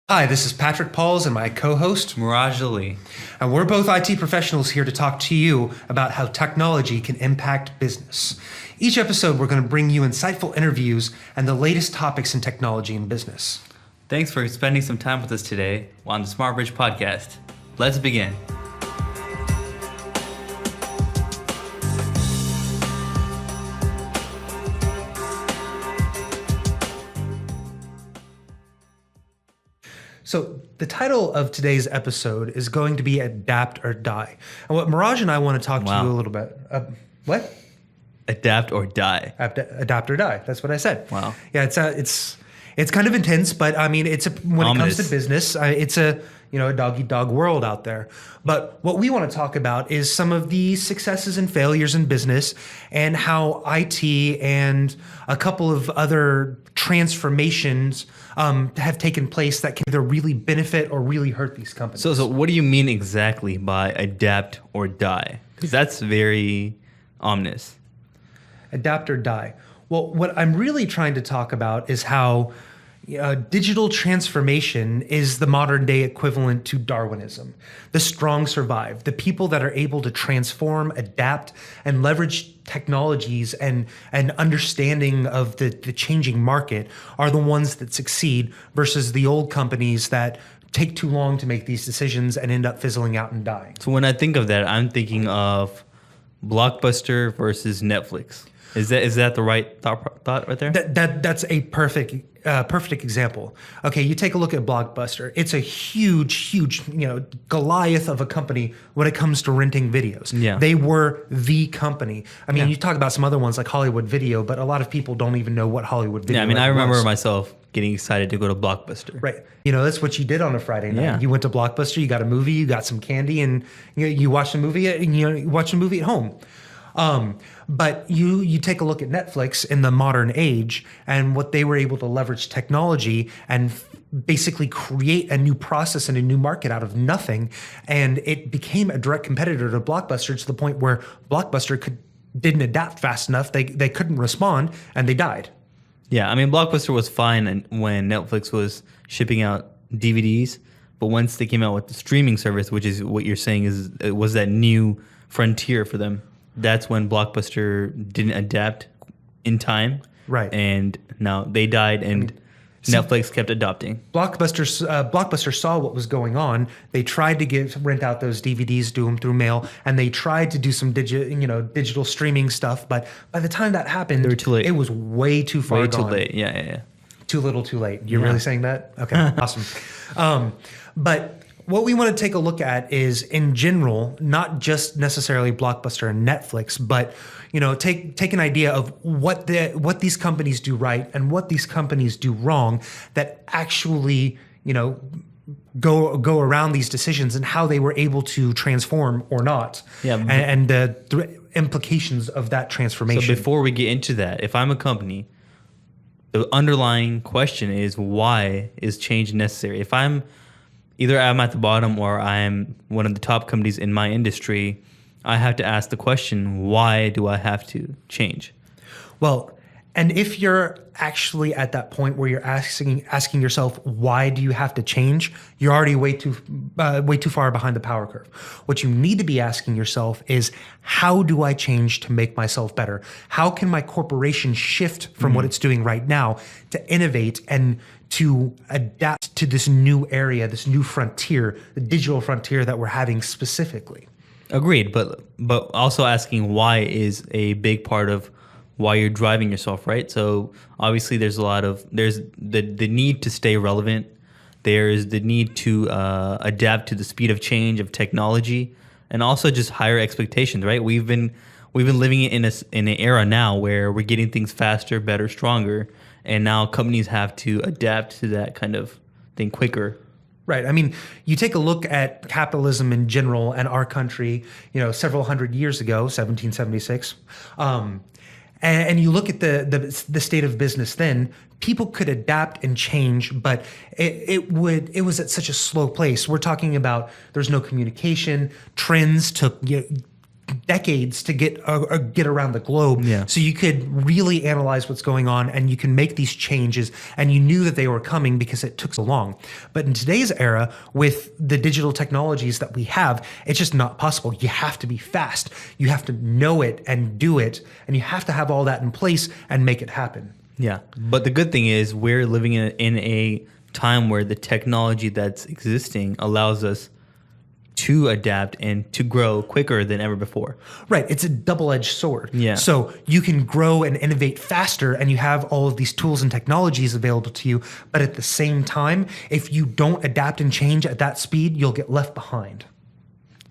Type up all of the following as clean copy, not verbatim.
Hi, this is Patrick Pahls and my co-host, Miraj, and we're both IT professionals here to talk to you about how technology can impact business. Each episode, we're going to bring you insightful interviews and the latest topics in technology and business. Thanks for spending some time with us today on the Smartbridge podcast. Let's begin. So the title of today's episode is going to be Adapt or Die. And what Miraj and I want to talk to you a little bit. What? Adapt or die. Adapt or die. That's what I said. Wow. Yeah, it's kind of intense, but I mean, when it comes to business, it's a dog-eat-dog world out there. But what we want to talk about is some of the successes and failures in business and how IT and a couple of other transformations have taken place that can either really benefit or really hurt these companies. So what do you mean exactly by adapt or die? Because that's very ominous. Adapt or die. Well, what I'm really trying to talk about is how digital transformation is the modern day equivalent to Darwinism. The strong survive. The people that are able to transform, adapt, and leverage technologies and understanding of the changing market are the ones that succeed versus the old companies that take too long to make these decisions and end up fizzling out and dying. So when I think of that, I'm thinking of Blockbuster versus Netflix. Is that the right thought right there? That's a perfect example. Okay, you take a look at Blockbuster. It's a huge, Goliath of a company when it comes to renting videos. Yeah. They were the company. I mean, you talk about some other ones like Hollywood Video, but a lot of people don't even know what Hollywood Video. Yeah, I mean, I was. remember myself getting excited to go to Blockbuster. Right. That's what you did on a Friday night. Yeah. You went to Blockbuster, you got a movie, you got some candy, and you watched a movie. You watched a movie at home. But you take a look at Netflix in the modern age and what they were able to leverage technology and basically create a new process and a new market out of nothing. And it became a direct competitor to Blockbuster to the point where Blockbuster didn't adapt fast enough. They couldn't respond and they died. Yeah, I mean, Blockbuster was fine when Netflix was shipping out DVDs, but once they came out with the streaming service, which is what you're saying was that new frontier for them. That's when Blockbuster didn't adapt in time. Right. And now they died and Netflix kept adopting. Blockbuster saw what was going on. They tried to rent out those DVDs, do them through mail, and they tried to do some digital streaming stuff. But by the time that happened, they were too late. It was way too far Way gone. too late. Yeah. Too little, too late. You're really saying that? Okay, awesome. But what we want to take a look at is, in general, not just necessarily Blockbuster and Netflix, but take an idea of what these companies do right and what these companies do wrong that actually go around these decisions and how they were able to transform or not. Yeah, and the implications of that transformation. So before we get into that, if I'm a company, the underlying question is, why is change necessary? If either I'm at the bottom or I'm one of the top companies in my industry, I have to ask the question, why do I have to change? Well, and if you're actually at that point where you're asking yourself, why do you have to change? You're already way too far behind the power curve. What you need to be asking yourself is, how do I change to make myself better? How can my corporation shift from what it's doing right now to innovate and to adapt to this new area, this new frontier, the digital frontier that we're having specifically? Agreed, but also asking why is a big part of why you're driving yourself, right? So obviously there's the need to stay relevant. There's the need to adapt to the speed of change of technology, and also just higher expectations, right? We've been living in an era now where we're getting things faster, better, stronger, and now companies have to adapt to that kind of thing quicker. Right. I mean, you take a look at capitalism in general and our country, several hundred years ago, 1776, and you look at the state of business then. People could adapt and change, but it was at such a slow pace. We're talking about there's no communication. Trends took decades to get around the globe. Yeah. So you could really analyze what's going on and you can make these changes, and you knew that they were coming because it took so long. But in today's era, with the digital technologies that we have, it's just not possible. You have to be fast. You have to know it and do it, and you have to have all that in place and make it happen. Yeah. But the good thing is we're living in a time where the technology that's existing allows us to adapt and to grow quicker than ever before. Right. It's a double-edged sword. Yeah. So you can grow and innovate faster, and you have all of these tools and technologies available to you. But at the same time, if you don't adapt and change at that speed, you'll get left behind.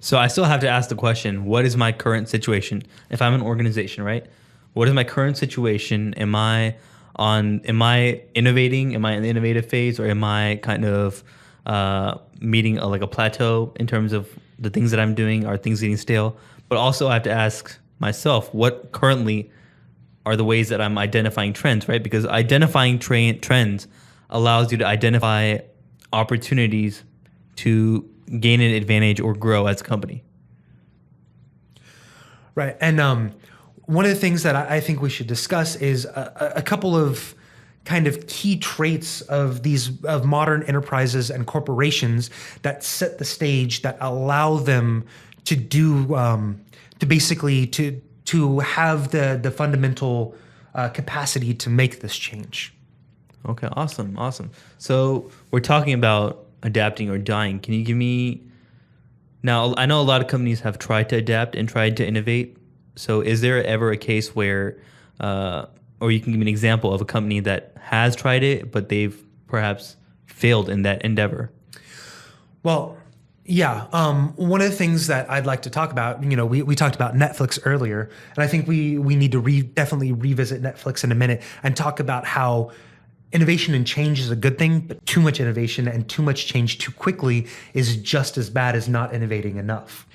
So I still have to ask the question, what is my current situation? If I'm an organization, right? What is my current situation? Am I innovating? Am I in the innovative phase, or am I kind of meeting a plateau in terms of the things that I'm doing? Are things getting stale? But also I have to ask myself, what currently are the ways that I'm identifying trends, right? Because identifying trends allows you to identify opportunities to gain an advantage or grow as a company. Right. And one of the things that I think we should discuss is a couple of kind of key traits of modern enterprises and corporations that set the stage, that allow them to do to have the fundamental capacity to make this change. Okay, awesome. So we're talking about adapting or dying. Can you give me, now I know a lot of companies have tried to adapt and tried to innovate. So is there ever a case where, or you can give me an example of a company that has tried it, but they've perhaps failed in that endeavor? Well, yeah. One of the things that I'd like to talk about, we talked about Netflix earlier, and I think we need to definitely revisit Netflix in a minute and talk about how innovation and change is a good thing, but too much innovation and too much change too quickly is just as bad as not innovating enough.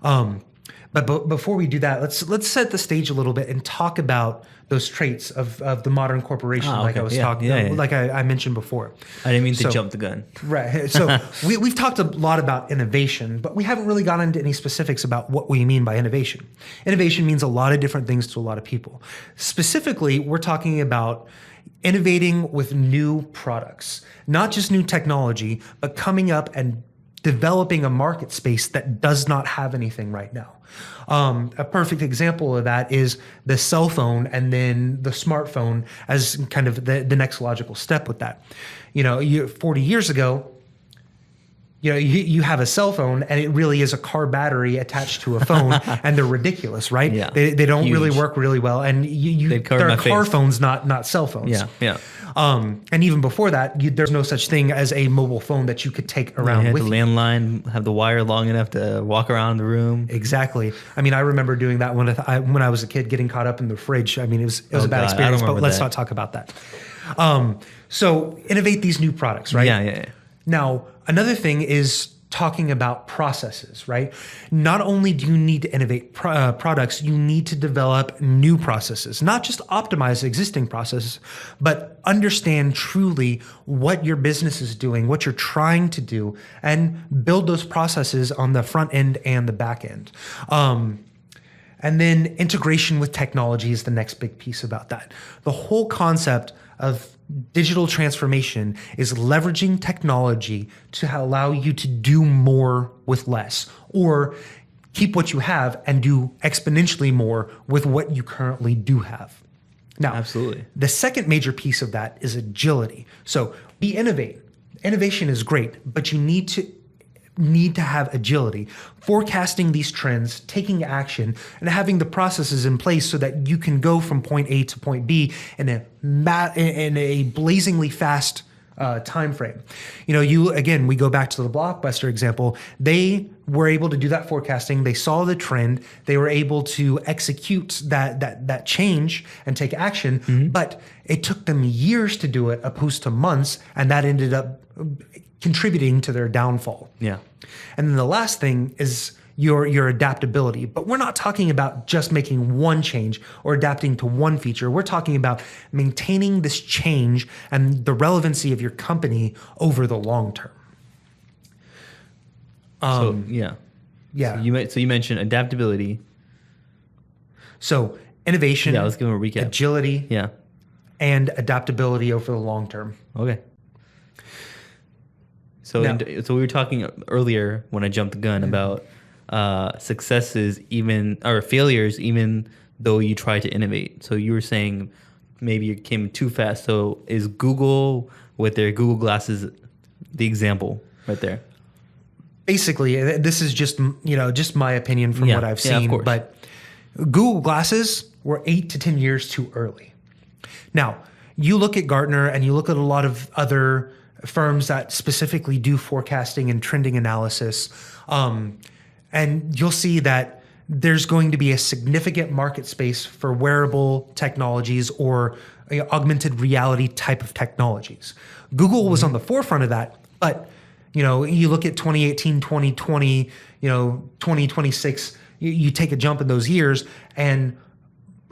But before we do that, let's set the stage a little bit and talk about those traits of the modern corporation, like I was talking, like I mentioned before. I didn't mean to jump the gun. Right. So we've talked a lot about innovation, but we haven't really gone into any specifics about what we mean by innovation. Innovation means a lot of different things to a lot of people. Specifically, we're talking about innovating with new products, not just new technology, but coming up and developing a market space that does not have anything right now. A perfect example of that is the cell phone and then the smartphone as kind of the next logical step with that. 40 years ago, you have a cell phone and it really is a car battery attached to a phone and they're ridiculous, right? Yeah. They don't really work really well. And they're car phones, not cell phones. Yeah. And even before that, there's no such thing as a mobile phone that you could take around with you. The landline, have the wire long enough to walk around the room. Exactly. I mean, I remember doing that when I was a kid, getting caught up in the fridge. I mean, it was a bad experience, but let's not talk about that. So innovate these new products, right? Yeah. Now, another thing is talking about processes, right? Not only do you need to innovate products, you need to develop new processes, not just optimize existing processes, but understand truly what your business is doing, what you're trying to do, and build those processes on the front end and the back end. And then integration with technology is the next big piece about that. The whole concept of digital transformation is leveraging technology to allow you to do more with less, or keep what you have and do exponentially more with what you currently do have. Now, absolutely. The second major piece of that is agility. So we innovate. Innovation is great, but you need to have agility, forecasting these trends, taking action, and having the processes in place so that you can go from point A to point B in a blazingly fast time frame. We go back to the Blockbuster example. They were able to do that forecasting. They saw the trend. They were able to execute that change and take action, but it took them years to do it opposed to months, and that ended up contributing to their downfall. Yeah. And then the last thing is your adaptability. But we're not talking about just making one change or adapting to one feature. We're talking about maintaining this change and the relevancy of your company over the long term. So you mentioned adaptability, So innovation, let's give them a recap. agility, Yeah. and adaptability over the long term. Okay. So, so we were talking earlier when I jumped the gun about successes, or failures, even though you try to innovate. So you were saying maybe you came too fast. So is Google with their Google glasses the example right there? Basically, this is just my opinion from what I've seen. Of course. But Google glasses were 8 to 10 years too early. Now, you look at Gartner and you look at a lot of other firms that specifically do forecasting and trending analysis, and you'll see that there's going to be a significant market space for wearable technologies or augmented reality type of technologies. Google was on the forefront of that, but you look at 2018, 2020, 2026, you take a jump in those years and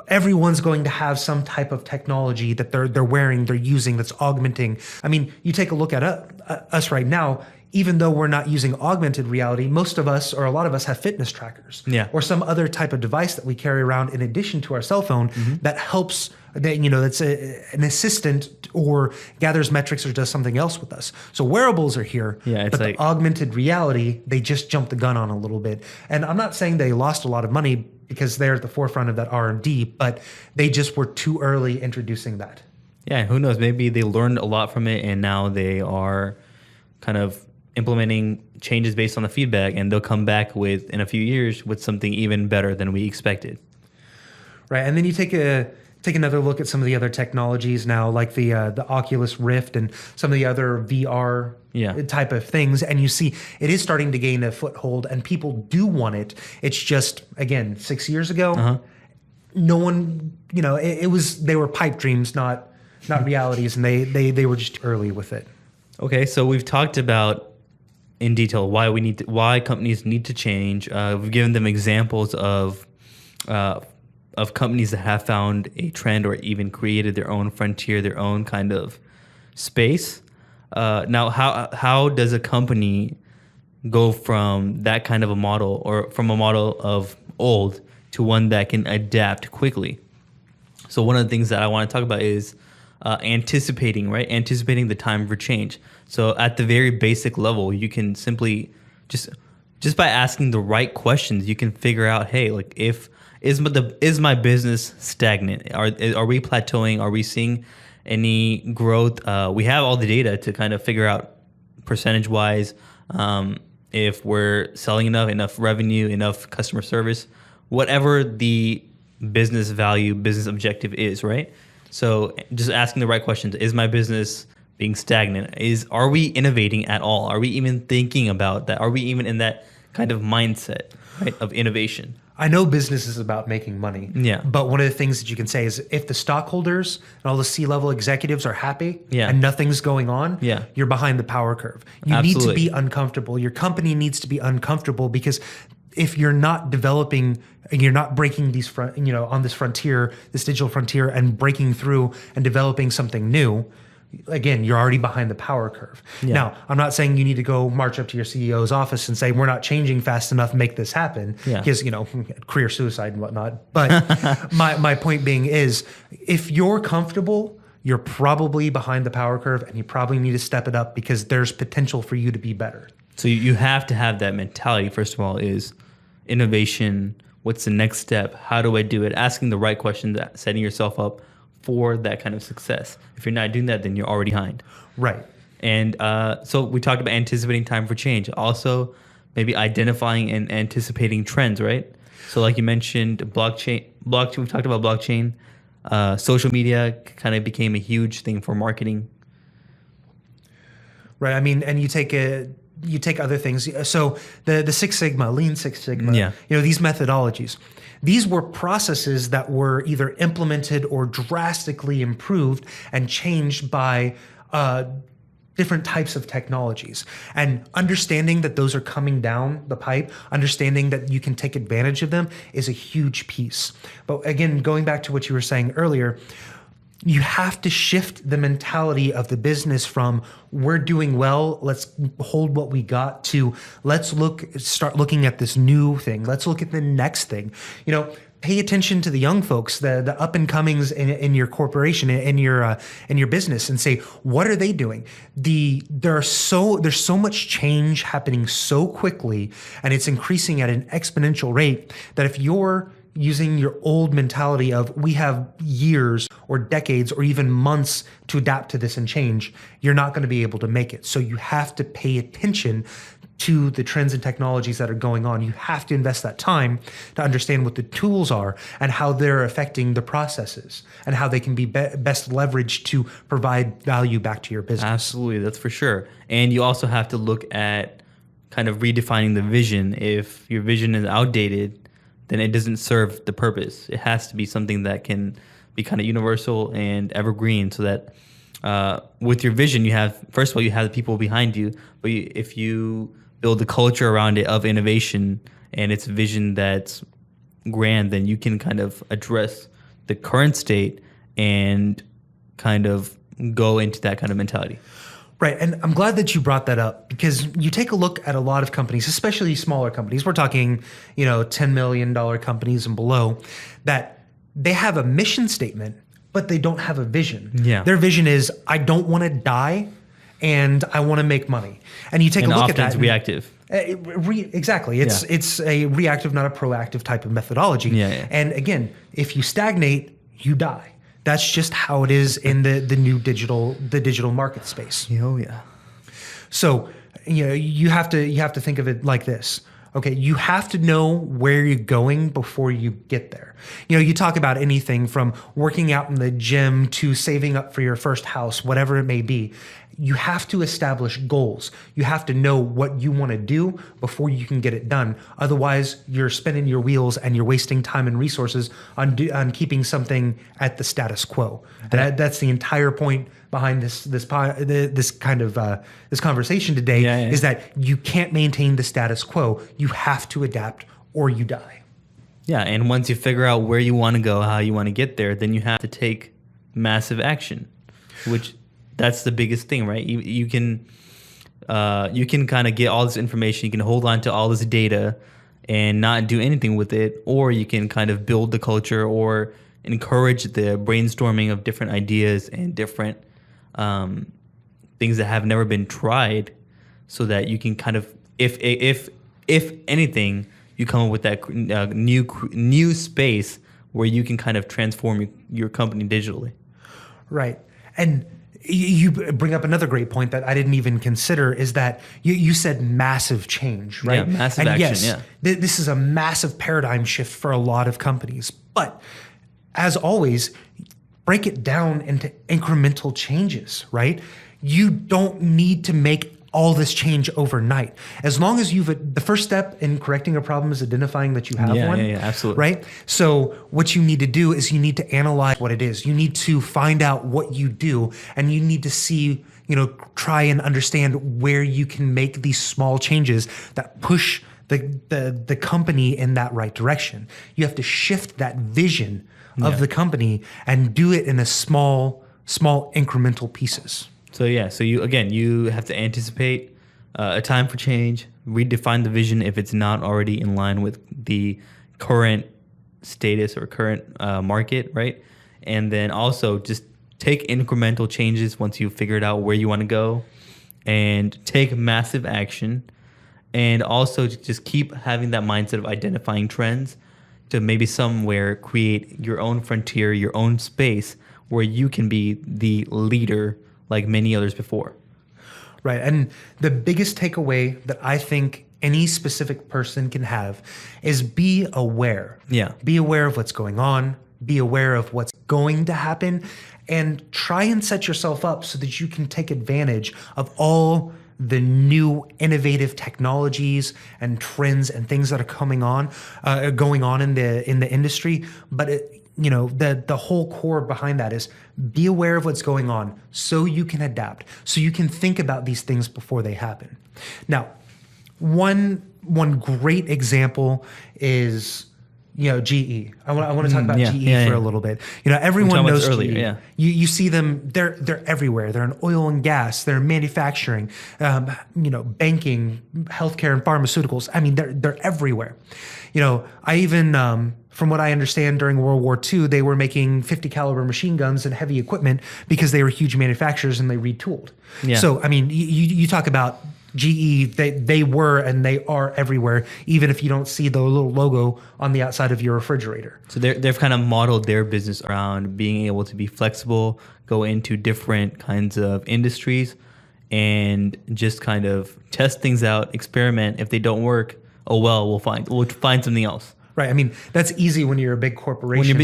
everyone's going to have some type of technology that they're wearing, they're using, that's augmenting. I mean, you take a look at us right now, even though we're not using augmented reality, most of us or a lot of us have fitness trackers or some other type of device that we carry around in addition to our cell phone that helps, that's an assistant or gathers metrics or does something else with us. So wearables are here, but the augmented reality, they just jumped the gun on a little bit. And I'm not saying they lost a lot of money because they're at the forefront of that R&D, but they just were too early introducing that. Yeah, who knows? Maybe they learned a lot from it and now they are kind of implementing changes based on the feedback, and they'll come back in a few years with something even better than we expected. Right, and then you take another look at some of the other technologies now, like the Oculus Rift and some of the other VR type of things, and you see it is starting to gain a foothold, and people do want it. It's just, again, 6 years ago, no one, they were pipe dreams, not realities, and they were just early with it. Okay, so we've talked about in detail why companies need to change. We've given them examples of companies that have found a trend or even created their own frontier, their own kind of space. Now, how does a company go from that kind of a model or from a model of old to one that can adapt quickly? So one of the things that I want to talk about is anticipating the time for change. So at the very basic level, you can simply just by asking the right questions, you can figure out, hey, like is my business stagnant? Are we plateauing? Are we seeing any growth? We have all the data to kind of figure out percentage wise if we're selling enough revenue, enough customer service, whatever the business value, business objective is, right? So just asking the right questions. Is my business being stagnant? Are we innovating at all? Are we even thinking about that? Are we even in that kind of mindset, right, of innovation? I know business is about making money. Yeah. But one of the things that you can say is if the stockholders and all the C-level executives are happy and nothing's going on, you're behind the power curve. You need to be uncomfortable. Your company needs to be uncomfortable because if you're not developing and you're not breaking these on this frontier, this digital frontier, and breaking through and developing something new, again, you're already behind the power curve. Yeah. Now, I'm not saying you need to go march up to your CEO's office and say, we're not changing fast enough, make this happen, because, career suicide and whatnot. But my point being is, if you're comfortable, you're probably behind the power curve and you probably need to step it up because there's potential for you to be better. So you have to have that mentality, first of all, is innovation. What's the next step? How do I do it? Asking the right questions, setting yourself up for that kind of success. If you're not doing that, then you're already behind. Right. And so we talked about anticipating time for change. Also, maybe identifying and anticipating trends, right? So like you mentioned, blockchain. We've talked about blockchain. Social media kind of became a huge thing for marketing. Right. I mean, and you take other things. So the Six Sigma, Lean Six Sigma, these methodologies, these were processes that were either implemented or drastically improved and changed by different types of technologies. And understanding that those are coming down the pipe, understanding that you can take advantage of them is a huge piece. But again, going back to what you were saying earlier, you have to shift the mentality of the business from we're doing well, let's hold what we got, to let's start looking at this new thing. Let's look at the next thing. pay attention to the young folks, the up and comings in your corporation, in your business, and say, what are they doing? There's so much change happening so quickly, and it's increasing at an exponential rate that if you're using your old mentality of we have years or decades or even months to adapt to this and change, you're not going to be able to make it. So you have to pay attention to the trends and technologies that are going on. You have to invest that time to understand what the tools are and how they're affecting the processes and how they can be best leveraged to provide value back to your business. Absolutely, that's for sure. And you also have to look at kind of redefining the vision. If your vision is outdated, then it doesn't serve the purpose. It has to be something that can be kind of universal and evergreen, so that with your vision, you have, first of all, you have the people behind you, but if you build a culture around it of innovation and it's a vision that's grand, then you can kind of address the current state and kind of go into that kind of mentality. Right. And I'm glad that you brought that up, because you take a look at a lot of companies, especially smaller companies. We're talking, $10 million companies and below, that they have a mission statement, but they don't have a vision. Yeah. Their vision is, I don't want to die and I want to make money. And you take a look at that. It's reactive. Exactly. It's a reactive, not a proactive type of methodology. Yeah. And again, if you stagnate, you die. That's just how it is in the new digital market space. Oh yeah. So, you have to think of it like this. Okay, you have to know where you're going before you get there. You talk about anything from working out in the gym to saving up for your first house, whatever it may be. You have to establish goals. You have to know what you want to do before you can get it done. Otherwise, you're spinning your wheels and you're wasting time and resources on keeping something at the status quo. That's the entire point behind this conversation today. Is that you can't maintain the status quo. You have to adapt or you die. Yeah, and once you figure out where you want to go, how you want to get there, then you have to take massive action, which that's the biggest thing, right? You can kind of get all this information, you can hold on to all this data and not do anything with it, or you can kind of build the culture or encourage the brainstorming of different ideas and different things that have never been tried, so that you can kind of, if anything, you come up with that new space where you can kind of transform your company digitally. Right. And you bring up another great point that I didn't even consider, is that you said massive change, right? Yeah, massive and action, yes, yeah. This is a massive paradigm shift for a lot of companies. But as always, break it down into incremental changes, right? You don't need to make all this change overnight. As long as the first step in correcting a problem is identifying that you have one. Yeah, absolutely. Right? So what you need to do is you need to analyze what it is. You need to find out what you do, and you need to see, try and understand where you can make these small changes that push the company in that right direction. You have to shift that vision of the company and do it in a small incremental pieces. So you have to anticipate a time for change, redefine the vision if it's not already in line with the current status or current market, right? And then also just take incremental changes once you've figured out where you want to go, and take massive action, and also just keep having that mindset of identifying trends to maybe somewhere create your own frontier, your own space where you can be the leader like many others before. Right. And the biggest takeaway that I think any specific person can have is be aware. Yeah. Be aware of what's going on, be aware of what's going to happen, and try and set yourself up so that you can take advantage of all the new innovative technologies and trends and things that are going on in the industry. But the whole core behind that is be aware of what's going on so you can adapt, so you can think about these things before they happen. Now, one great example is GE. I want to talk about yeah, GE yeah, for yeah. a little bit. Everyone talked about knows this earlier, GE. yeah. You see them. They're everywhere. They're in oil and gas. They're in manufacturing. Banking, healthcare, and pharmaceuticals. I mean, they're everywhere. I even from what I understand, during World War II, they were making 50 caliber machine guns and heavy equipment because they were huge manufacturers and they retooled. Yeah. So I mean, you talk about GE, they were and they are everywhere, even if you don't see the little logo on the outside of your refrigerator. So they've kind of modeled their business around being able to be flexible, go into different kinds of industries, and just kind of test things out, experiment. If they don't work, oh well, we'll find something else. Right. I mean, that's easy when you're a big corporation.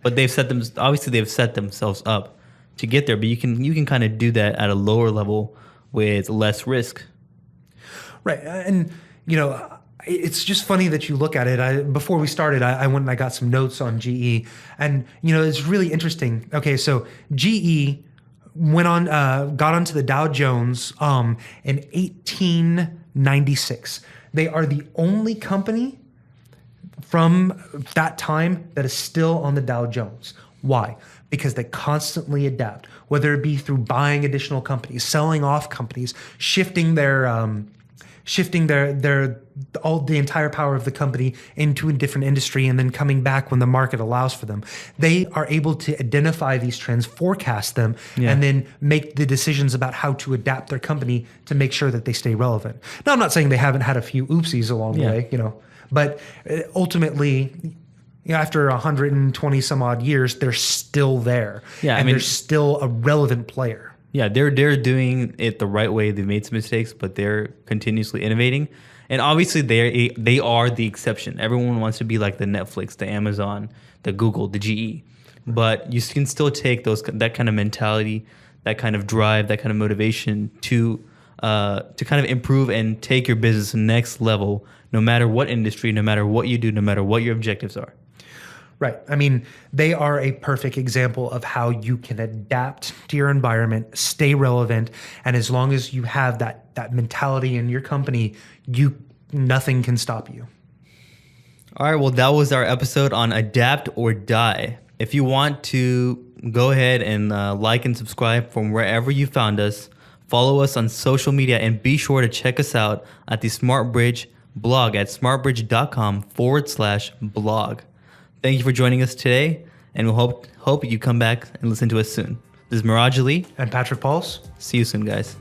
But they've set themselves up to get there. But you can kind of do that at a lower level with less risk. Right. And, it's just funny that you look at it. Before we started, I went and I got some notes on GE. And, it's really interesting. Okay, so GE got onto the Dow Jones in 1896. They are the only company from that time that is still on the Dow Jones. Why? Because they constantly adapt, whether it be through buying additional companies, selling off companies, shifting the entire power of the company into a different industry, and then coming back when the market allows for them. They are able to identify these trends, forecast them, and then make the decisions about how to adapt their company to make sure that they stay relevant. Now, I'm not saying they haven't had a few oopsies along the way, but ultimately, after 120 some odd years, they're still there. Yeah, and they're still a relevant player. Yeah, they're doing it the right way. They've made some mistakes, but they're continuously innovating. And obviously, they are the exception. Everyone wants to be like the Netflix, the Amazon, the Google, the GE. But you can still take that kind of mentality, that kind of drive, that kind of motivation to kind of improve and take your business to the next level, no matter what industry, no matter what you do, no matter what your objectives are. Right. I mean, they are a perfect example of how you can adapt to your environment, stay relevant, and as long as you have that mentality in your company, nothing can stop you. All right, well, that was our episode on Adapt or Die. If you want to go ahead and like and subscribe from wherever you found us, follow us on social media, and be sure to check us out at the Smartbridge blog at smartbridge.com/blog. Thank you for joining us today, and we hope you come back and listen to us soon. This is Miraj and Patrick Pahls. See you soon, guys.